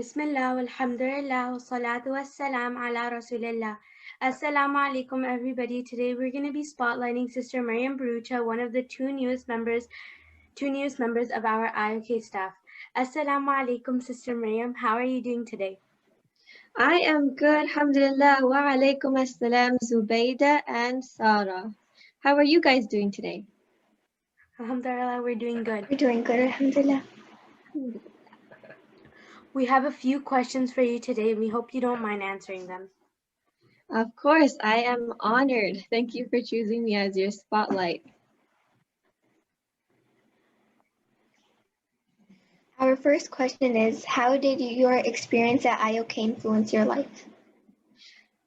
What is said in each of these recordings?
Bismillah, walhamdulillah, wassalatu wassalam ala rasulillah. Assalamu alaikum everybody. Today we're going to be spotlighting Sister Maryam Bharucha, one of the two newest members of our IOK staff. Assalamu alaikum, Sister Maryam. How are you doing today? I am good, alhamdulillah. Wa alaikum assalam, Zubayda and Sarah. How are you guys doing today? Alhamdulillah, we're doing good. We're doing good, alhamdulillah. We have a few questions for you today. We hope you don't mind answering them. Of course, I am honored. Thank you for choosing me as your spotlight. Our first question is, how did your experience at IOK influence your life?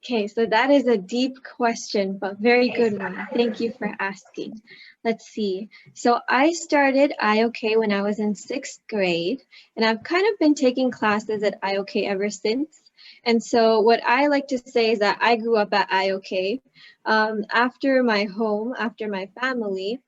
Okay, so that is a deep question, but very good one. Thank you for asking. Let's see. So I started IOK when I was in 6th grade, and I've kind of been taking classes at IOK ever since. And so what I like to say is that I grew up at IOK. After my home, after my family,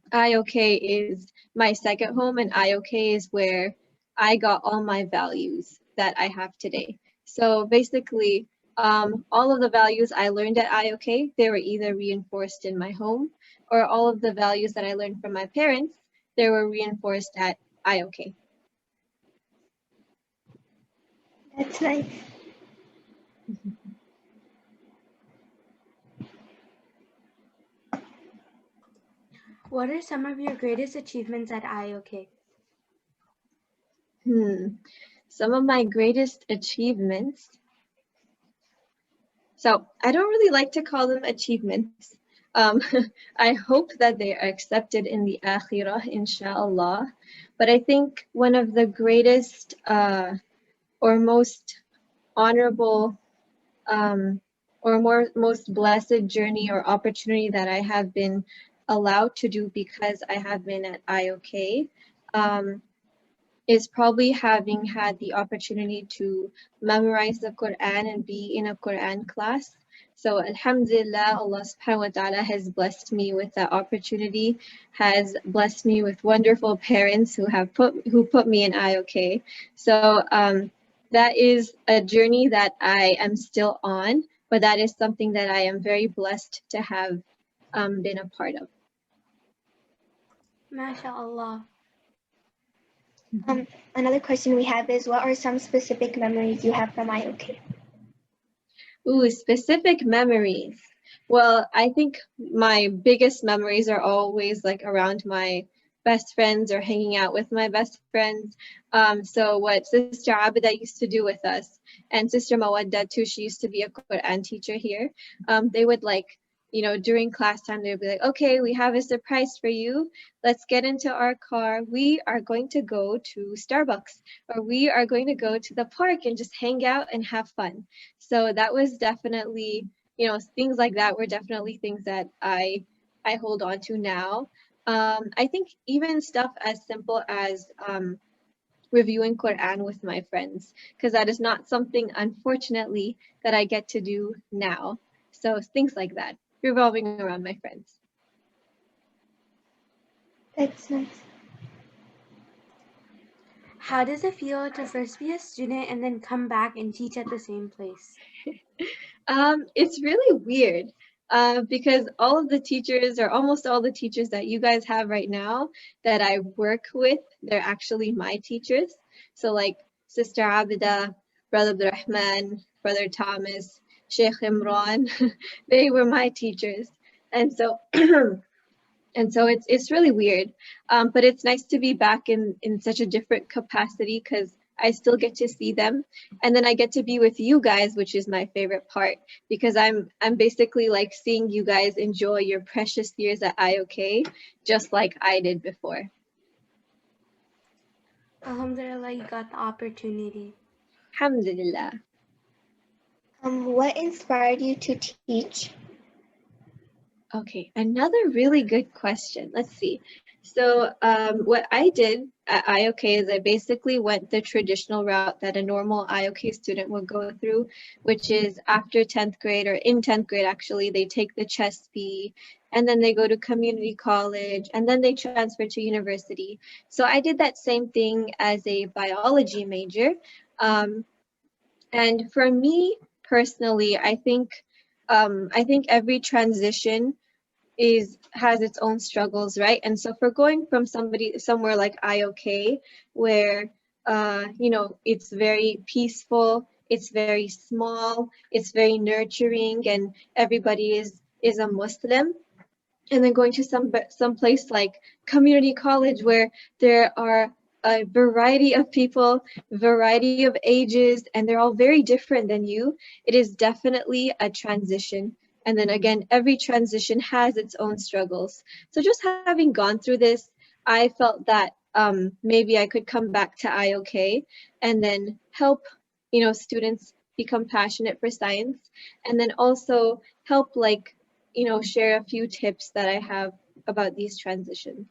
IOK is my second home, and IOK is where I got all my values that I have today. So basically, all of the values I learned at IOK, they were either reinforced in my home, or all of the values that I learned from my parents, they were reinforced at IOK. That's nice. What are some of your greatest achievements at IOK? Some of my greatest achievements. So I don't really like to call them achievements. I hope that they are accepted in the akhirah, inshallah. But I think one of the greatest or most honorable or most blessed journey or opportunity that I have been allowed to do because I have been at IOK is probably having had the opportunity to memorize the Quran and be in a Quran class. So alhamdulillah, Allah subhanahu wa ta'ala has blessed me with that opportunity, has blessed me with wonderful parents who put me in IOK. So that is a journey that I am still on, but that is something that I am very blessed to have been a part of. MashaAllah. Another question we have is, what are some specific memories you have from IOK? Ooh, specific memories. Well, I think my biggest memories are always like around my best friends or hanging out with my best friends. So what Sister Abida used to do with us, and Sister Mawadda too, she used to be a Quran teacher here. They would during class time, they would be like, okay, we have a surprise for you. Let's get into our car. We are going to go to Starbucks, or we are going to go to the park and just hang out and have fun. So that was definitely, things like that were definitely things that I hold on to now. I think even stuff as simple as reviewing Quran with my friends, because that is not something, unfortunately, that I get to do now. So things like that, revolving around my friends. That's nice. How does it feel to first be a student and then come back and teach at the same place? It's really weird because all of the teachers, or almost all the teachers that you guys have right now that I work with, they're actually my teachers. So like Sister Abida, Brother Abdurrahman, Brother Thomas, Sheikh Imran, they were my teachers. And so it's really weird, but it's nice to be back in such a different capacity because I still get to see them, and then I get to be with you guys, which is my favorite part, because I'm basically like seeing you guys enjoy your precious years at IOK just like I did before. Alhamdulillah, you got the opportunity. Alhamdulillah. What inspired you to teach? Okay, another really good question. Let's see. So what I did at IOK is I basically went the traditional route that a normal IOK student would go through, which is after 10th grade, or in 10th grade actually, they take the CHESP, and then they go to community college, and then they transfer to university. So I did that same thing as a biology major, And for me personally, I think every transition is has its own struggles, right? And so for going from somewhere like IOK, where you know, it's very peaceful, it's very small, it's very nurturing, and everybody is a Muslim, and then going to some place like community college where there are a variety of people, variety of ages, and they're all very different than you. It is definitely a transition. And then again, every transition has its own struggles. So just having gone through this, I felt that maybe I could come back to IOK and then help, you know, students become passionate for science, and then also help, like, you know, share a few tips that I have about these transitions.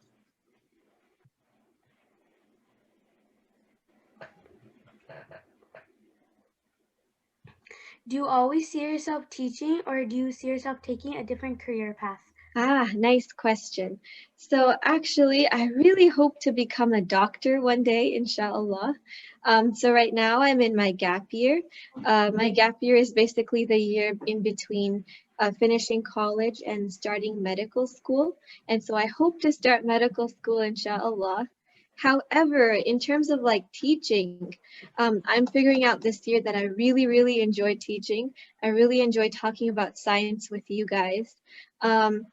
Do you always see yourself teaching, or do you see yourself taking a different career path? Ah, nice question. So actually, I really hope to become a doctor one day, inshallah. So right now I'm in my gap year. My gap year is basically the year in between finishing college and starting medical school. And so I hope to start medical school, inshallah. However, in terms of like teaching, I'm figuring out this year that I really, really enjoy teaching. I really enjoy talking about science with you guys. Um,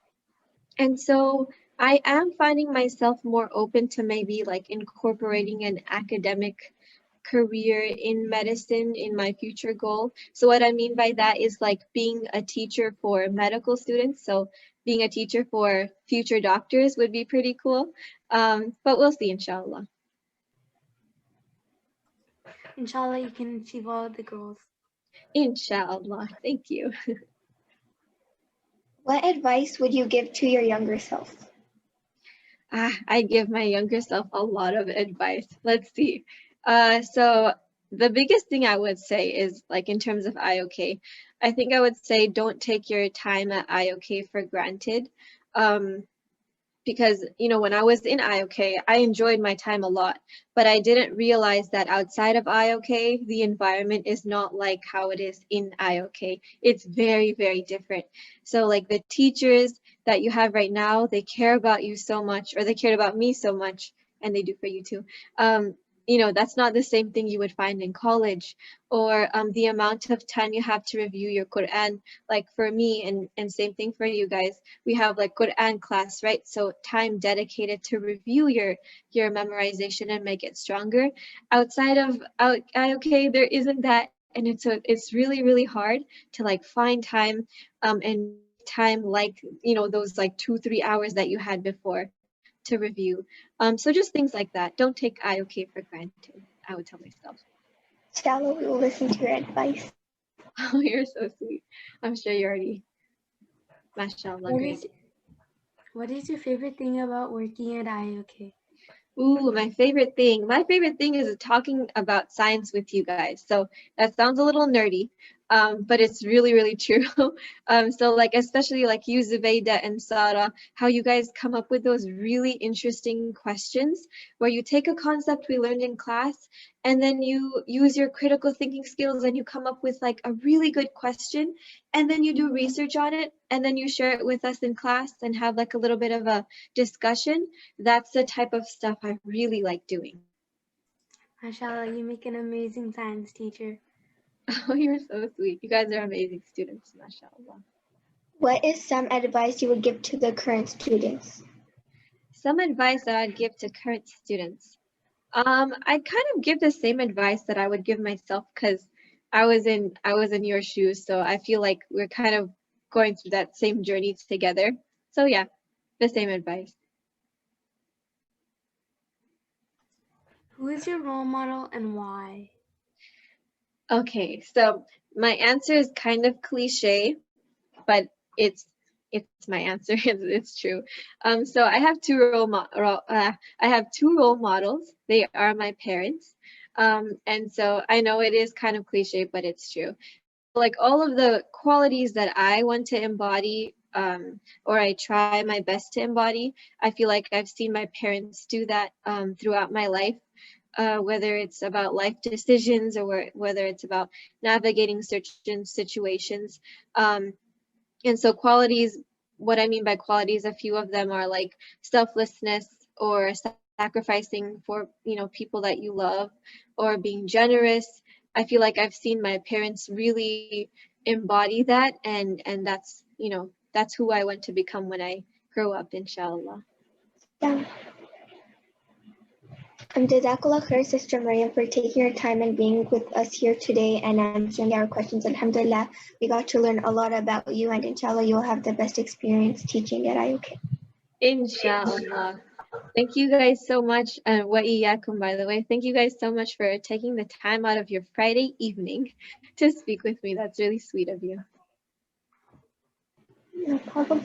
and so I am finding myself more open to maybe like incorporating an academic career in medicine in my future goal. So what I mean by that is like being a teacher for medical students. So being a teacher for future doctors would be pretty cool. But we'll see, inshallah. Inshallah, you can achieve all the goals. Inshallah. Thank you. What advice would you give to your younger self? I give my younger self a lot of advice. Let's see. So the biggest thing I would say is like in terms of IOK, I think I would say don't take your time at IOK for granted. Um, because you know, when I was in IOK, I enjoyed my time a lot, but I didn't realize that outside of IOK, the environment is not like how it is in IOK. It's very, very different. So like the teachers that you have right now, they care about you so much, or they cared about me so much, and they do for you too. You know, that's not the same thing you would find in college, or the amount of time you have to review your Quran. Like for me, and same thing for you guys, we have like Quran class, right? So time dedicated to review your memorization and make it stronger. Outside of IOK, there isn't that, and it's really, really hard to like find time and make time like, you know, those like 2-3 hours that you had before to review. So just things like that. Don't take IOK for granted, I would tell myself. Inshallah, we will listen to your advice. Oh, you're so sweet. I'm sure you're already, mashallah, What great. is what is your favorite thing about working at IOK? Ooh, my favorite thing. My favorite thing is talking about science with you guys. So that sounds a little nerdy, but it's really, really true. So like, especially like you, Zubayda and Sarah, how you guys come up with those really interesting questions where you take a concept we learned in class and then you use your critical thinking skills and you come up with like a really good question, and then you do research on it and then you share it with us in class and have like a little bit of a discussion. That's the type of stuff I really like doing. Mashallah, you make an amazing science teacher. Oh, you're so sweet. You guys are amazing students, mashallah. What is some advice you would give to the current students? Some advice that I'd give to current students. I'd kind of give the same advice that I would give myself because I was in your shoes, so I feel like we're kind of going through that same journey together. So yeah, the same advice. Who is your role model and why? Okay, so my answer is kind of cliche, but it's it's my answer. It's true. So I have two role models. They are my parents. And so I know it is kind of cliche, but it's true. Like all of the qualities that I want to embody, or I try my best to embody, I feel like I've seen my parents do that throughout my life. whether it's about life decisions or whether it's about navigating certain situations. And so qualities, what I mean by qualities, a few of them are like selflessness or sacrificing for, people that you love, or being generous. I feel like I've seen my parents really embody that, and that's who I want to become when I grow up, inshallah. Yeah. Jazakallah khair, Sister Maryam, for taking your time and being with us here today and answering our questions. Alhamdulillah, we got to learn a lot about you, and inshallah, you'll have the best experience teaching at IOK. Inshallah. Thank you guys so much. Wa iyyakum, by the way. Thank you guys so much for taking the time out of your Friday evening to speak with me. That's really sweet of you. No problem.